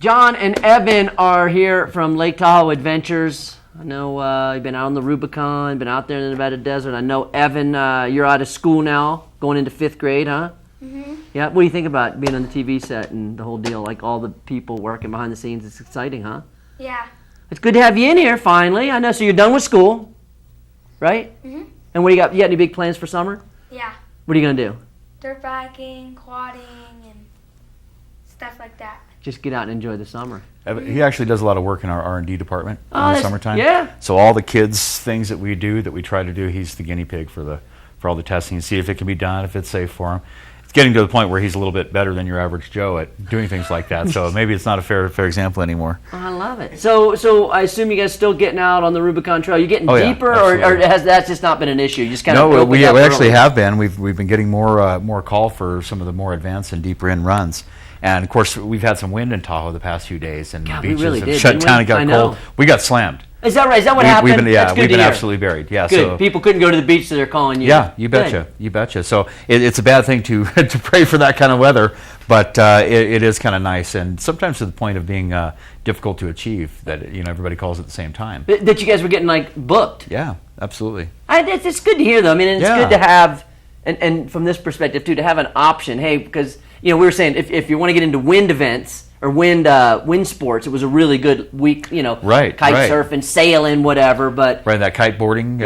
John and Evan are here from Lake Tahoe Adventures. I know you've been out on the Rubicon, been out there in the Nevada desert. I know, Evan, you're out of school now, going into 5th grade, huh? Mm-hmm. Yeah, what do you think about being on the TV set and the whole deal, like all the people working behind the scenes? It's exciting, huh? Yeah. It's good to have you in here, finally. I know, so you're done with school, right? Mm-hmm. And what do you got? You got any big plans for summer? Yeah. What are you going to do? Dirt biking, quadding, and stuff like that. Just get out and enjoy the summer. He actually does a lot of work in our R&D department in the summertime. Yeah. So all the kids' things that we do, that we try to do, he's the guinea pig for all the testing and see if it can be done, if it's safe for him. It's getting to the point where he's a little bit better than your average Joe at doing things like that. So maybe it's not a fair example anymore. Oh, I love it. So I assume you guys still getting out on the Rubicon Trail. You getting deeper, yeah, or has that just not been an issue? You just kind of we actually have been. We've been getting more call for some of the more advanced and deeper in runs. And of course, we've had some wind in Tahoe the past few days, and the beaches really have did, shut down and got cold. We got slammed. Is that right? Is that what happened? We've been absolutely buried. Yeah, good. So People couldn't go to the beach, so they're calling you. Yeah, you betcha. Good. You betcha. So it's a bad thing to to pray for that kind of weather, but it is kind of nice, and sometimes to the point of being difficult to achieve. That everybody calls at the same time. That you guys were getting like booked. Yeah, absolutely. It's good to hear, though. I mean, it's good to have, and from this perspective too, to have an option. Hey, because we were saying if you want to get into wind events or wind sports, it was a really good week. Right, kite surfing, sailing, whatever. But that kiteboarding.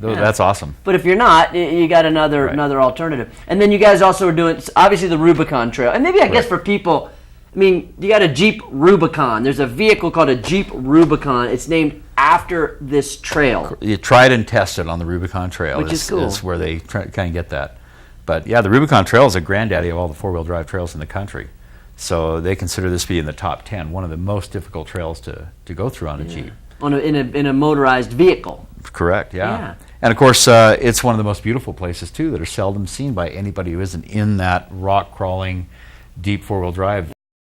That's awesome. But if you're not, you got another alternative. And then you guys also are doing obviously the Rubicon Trail, and maybe I guess for people, I mean, you got a Jeep Rubicon. There's a vehicle called a Jeep Rubicon. It's named after this trail. You tried and tested on the Rubicon Trail, which is cool. Is where they kind of get that. But yeah, the Rubicon Trail is a granddaddy of all the four-wheel drive trails in the country. So they consider this to be in the top 10, one of the most difficult trails to go through on a Jeep. In a motorized vehicle. Correct, yeah. And of course, it's one of the most beautiful places too that are seldom seen by anybody who isn't in that rock crawling, deep four-wheel drive